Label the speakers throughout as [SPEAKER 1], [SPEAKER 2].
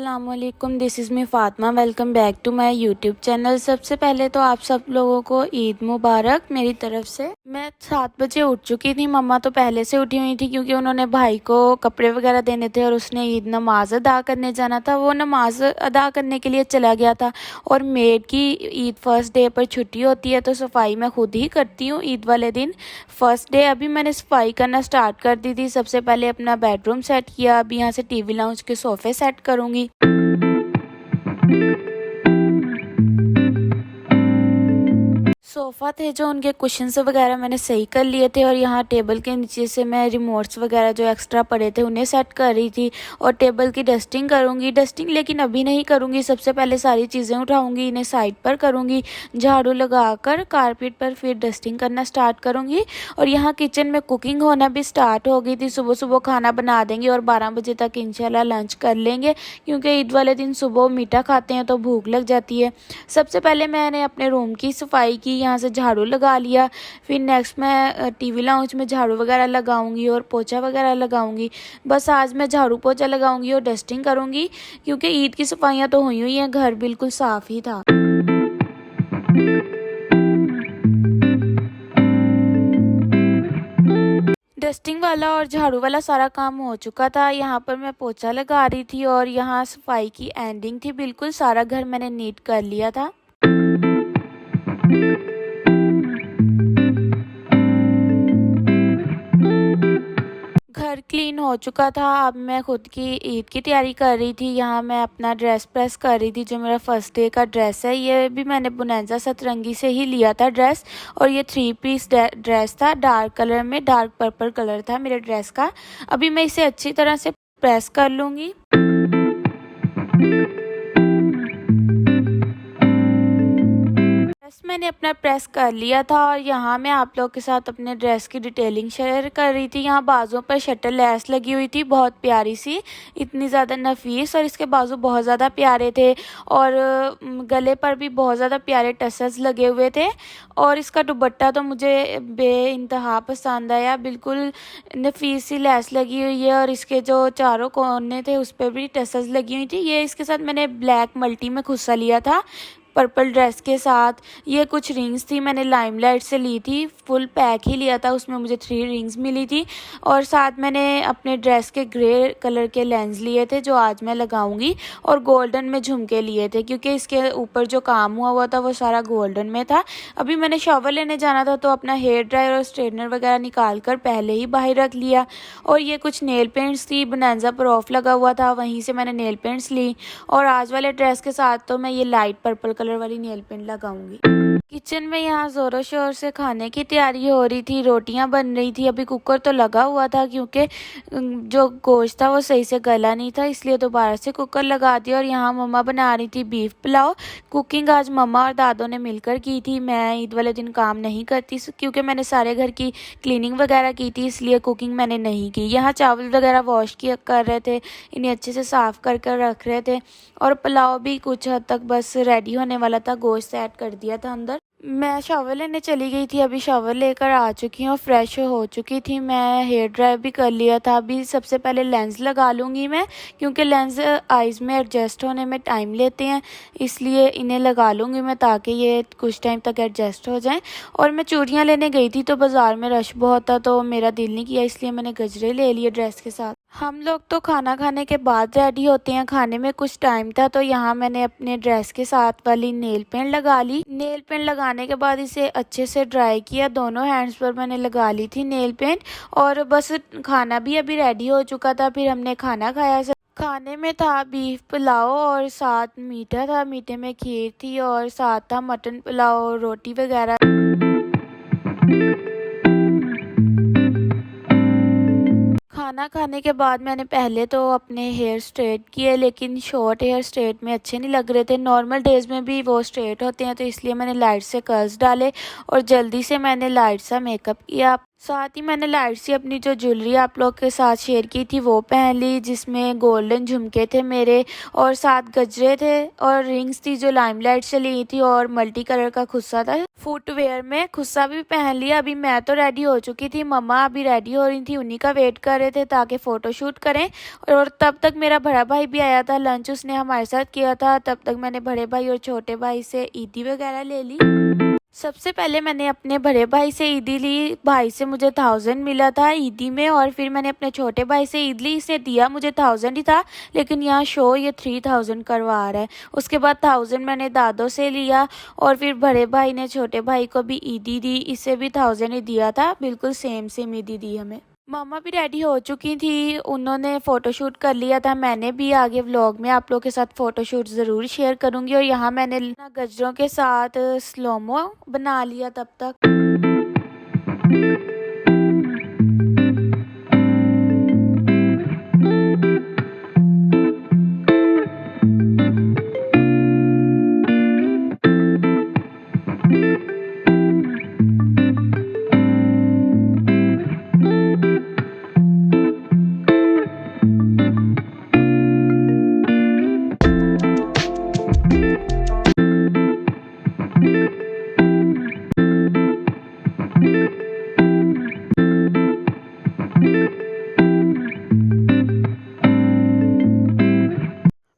[SPEAKER 1] अस्सलामुअलैकुम, this is me Fatima. Welcome back to my YouTube channel. सबसे पहले तो आप सब लोगों को ईद मुबारक मेरी तरफ से। मैं 7 बजे उठ चुकी थी। मम्मा तो पहले से उठी हुई थी क्योंकि उन्होंने भाई को कपड़े वगैरह देने थे और उसने ईद नमाज अदा करने जाना था। वो नमाज अदा करने के लिए चला गया था और मेड की ईद फर्स्ट डे पर छुट्टी होती है तो सफाई मैं खुद ही करती हूँ ईद वाले दिन फर्स्ट डे। अभी मैंने सफाई करना स्टार्ट कर दी थी। सबसे पहले अपना बेडरूम सेट किया। अभी यहाँ से टीवी लाउंज के सोफ़े सेट करूँगी। सोफ़ा थे जो उनके कुशन्स वगैरह मैंने सही कर लिए थे और यहाँ टेबल के नीचे से मैं रिमोट्स वगैरह जो एक्स्ट्रा पड़े थे उन्हें सेट कर रही थी और टेबल की डस्टिंग करूँगी। डस्टिंग लेकिन अभी नहीं करूँगी, सबसे पहले सारी चीज़ें उठाऊँगी, इन्हें साइड पर करूँगी, झाड़ू लगाकर कारपेट पर फिर डस्टिंग करना स्टार्ट करूँगी। और यहाँ किचन में कुकिंग होना भी स्टार्ट हो गई थी। सुबह सुबह खाना बना देंगे और 12 बजे तक इंशाल्लाह लंच कर लेंगे क्योंकि ईद वाले दिन सुबह मीठा खाते हैं तो भूख लग जाती है। सबसे पहले मैंने अपने रूम की सफाई की, यहाँ से झाड़ू लगा लिया। फिर नेक्स्ट मैं टीवी लाउंज में झाड़ू वगैरह लगाऊंगी और पोछा वगैरह लगाऊंगी। बस आज मैं झाड़ू पोछा लगाऊंगी और डस्टिंग करूंगी क्योंकि ईद की सफाइयाँ तो हुई हैं, घर बिल्कुल साफ़ ही था। डस्टिंग वाला और झाड़ू वाला सारा काम हो चुका था। यहाँ पर मैं पोछा लगा रही थी और यहाँ सफाई की एंडिंग थी। बिल्कुल सारा घर मैंने नीट कर लिया था। घर क्लीन हो चुका था। अब मैं खुद की ईद की तैयारी कर रही थी। यहाँ मैं अपना ड्रेस प्रेस कर रही थी जो मेरा फर्स्ट डे का ड्रेस है। ये भी मैंने बुनैजा सतरंगी से ही लिया था ड्रेस और ये 3 पीस ड्रेस था। डार्क कलर में, डार्क पर्पल कलर था मेरे ड्रेस का। अभी मैं इसे अच्छी तरह से प्रेस कर लूँगी। ड्रेस मैंने अपना प्रेस कर लिया था और यहाँ मैं आप लोग के साथ अपने ड्रेस की डिटेलिंग शेयर कर रही थी। यहाँ बाजुओं पर शटल लेस लगी हुई थी, बहुत प्यारी सी, इतनी ज़्यादा नफीस, और इसके बाजू बहुत ज़्यादा प्यारे थे और गले पर भी बहुत ज़्यादा प्यारे टसल्स लगे हुए थे। और इसका दुपट्टा तो मुझे बेइंतहा पसंद आया, बिल्कुल नफीस सी लेस लगी हुई है और इसके जो चारों कोने थे उस पर भी टसल्स लगी हुई थी। ये इसके साथ मैंने ब्लैक मल्टी में खुस्सा लिया था पर्पल ड्रेस के साथ। ये कुछ रिंग्स थी, मैंने लाइमलाइट से ली थी, फुल पैक ही लिया था, उसमें मुझे 3 रिंग्स मिली थी। और साथ मैंने अपने ड्रेस के ग्रे कलर के लेंस लिए थे जो आज मैं लगाऊंगी और गोल्डन में झुमके लिए थे क्योंकि इसके ऊपर जो काम हुआ था वो सारा गोल्डन में था। अभी मैंने शॉवर लेने जाना था तो अपना हेयर ड्रायर और स्ट्रेटनर वगैरह निकाल कर पहले ही बाहर रख लिया। और ये कुछ नेल पेंट्स थी, बोनांजा पर ऑफ लगा हुआ था, वहीं से मैंने नेल पेंट्स ली। और आज वाले ड्रेस के साथ तो मैं ये लाइट पर्पल कलर वाली नेल पेंट लगाऊंगी। किचन में यहाँ जोरों शोर से खाने की तैयारी हो रही थी, रोटियां बन रही थी। अभी कुकर तो लगा हुआ था क्योंकि जो गोश्त था वो सही से गला नहीं था, इसलिए दोबारा से कुकर लगा दिया। और यहाँ मम्मा बना रही थी बीफ पुलाव। कुकिंग आज मम्मा और दादों ने मिलकर की थी। मैं ईद वाले दिन काम नहीं करती क्योंकि मैंने सारे घर की क्लीनिंग वगैरह की थी, इसलिए कुकिंग मैंने नहीं की। यहाँ चावल वगैरह वॉश कर रहे थे, इन्हें अच्छे से साफ़ कर कर रख रहे थे और पुलाव भी कुछ हद तक बस रेडी होने वाला था। गोश्त ऐड कर दिया था अंदर। मैं शॉवर लेने चली गई थी, अभी शॉवर लेकर आ चुकी हूँ, फ्रेश हो चुकी थी। मैं हेयर ड्राई भी कर लिया था। अभी सबसे पहले लेंस लगा लूँगी मैं क्योंकि लेंस आइज़ में एडजस्ट होने में टाइम लेते हैं, इसलिए इन्हें लगा लूँगी मैं ताकि ये कुछ टाइम तक एडजस्ट हो जाएं। और मैं चूड़ियाँ लेने गई थी तो बाज़ार में रश बहुत था तो मेरा दिल नहीं किया, इसलिए मैंने गजरे ले लिए ड्रेस के साथ। हम लोग तो खाना खाने के बाद रेडी होते हैं, खाने में कुछ टाइम था तो यहाँ मैंने अपने ड्रेस के साथ वाली नेल पेंट लगा ली। नेल पेंट लगाने के बाद इसे अच्छे से ड्राई किया, दोनों हैंड्स पर मैंने लगा ली थी नेल पेंट। और बस खाना भी अभी रेडी हो चुका था, फिर हमने खाना खाया। खाने में था बीफ पुलाव और साथ मीठा था, मीठे में खीर थी और साथ था मटन पुलाव, रोटी वगैरह। खाना खाने के बाद मैंने पहले तो अपने हेयर स्ट्रेट किए, लेकिन शॉर्ट हेयर स्ट्रेट में अच्छे नहीं लग रहे थे। नॉर्मल डेज़ में भी वो स्ट्रेट होते हैं तो इसलिए मैंने लाइट से कर्ल्स डाले और जल्दी से मैंने लाइट सा मेकअप किया। साथ ही मैंने लाइट सी अपनी जो ज्वेलरी आप लोग के साथ शेयर की थी वो पहन ली, जिसमें गोल्डन झुमके थे मेरे और साथ गजरे थे और रिंग्स थी जो लाइमलाइट से ली थी और मल्टी कलर का खुस्सा था। फुटवेयर में खुस्सा भी पहन लिया। अभी मैं तो रेडी हो चुकी थी, मम्मा अभी रेडी हो रही थी, उन्हीं का वेट कर रहे थे ताकि फ़ोटो शूट करें। और तब तक मेरा बड़ा भाई भी आया था, लंच उसने हमारे साथ किया था। तब तक मैंने बड़े भाई और छोटे भाई से ईदी वगैरह ले ली। सबसे पहले मैंने अपने बड़े भाई से ईदी ली। भाई से मुझे 1000 मिला था ईदी में। और फिर मैंने अपने छोटे भाई से ईद ली, इसने दिया मुझे 1000 ही था, लेकिन यहाँ शो ये 3000 करवा रहा है। उसके बाद 1000 मैंने दादों से लिया। और फिर बड़े भाई ने छोटे भाई को भी ईदी दी, इसे भी 1000 ही दिया था, बिल्कुल सेम सेम ईदी दी हमें। मम्मा भी रेडी हो चुकी थी, उन्होंने फ़ोटोशूट कर लिया था। मैंने भी आगे व्लॉग में आप लोगों के साथ फ़ोटोशूट ज़रूर शेयर करूँगी। और यहाँ मैंने गजरों के साथ स्लोमो बना लिया तब तक।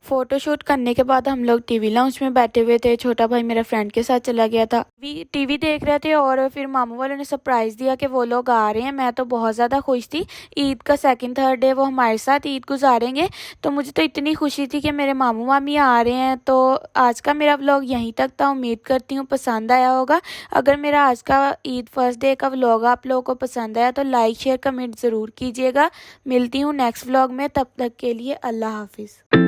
[SPEAKER 1] फ़ोटोशूट करने के बाद हम लोग टीवी लाउंज में बैठे हुए थे। छोटा भाई मेरा फ्रेंड के साथ चला गया था, टीवी देख रहे थे। और फिर मामू वालों ने सरप्राइज़ दिया कि वो लोग आ रहे हैं। मैं तो बहुत ज़्यादा खुश थी, ईद का सेकंड थर्ड डे वो हमारे साथ ईद गुजारेंगे। तो मुझे तो इतनी खुशी थी कि मेरे मामू मामी आ रहे हैं। तो आज का मेरा व्लॉग यहीं तक था, उम्मीद करती हूँ पसंद आया होगा। अगर मेरा आज का ईद फर्स्ट डे का व्लॉग आप लोगों को पसंद आया तो लाइक शेयर कमेंट ज़रूर कीजिएगा। मिलती हूँ नेक्स्ट व्लॉग में, तब तक के लिए अल्लाह हाफिज़।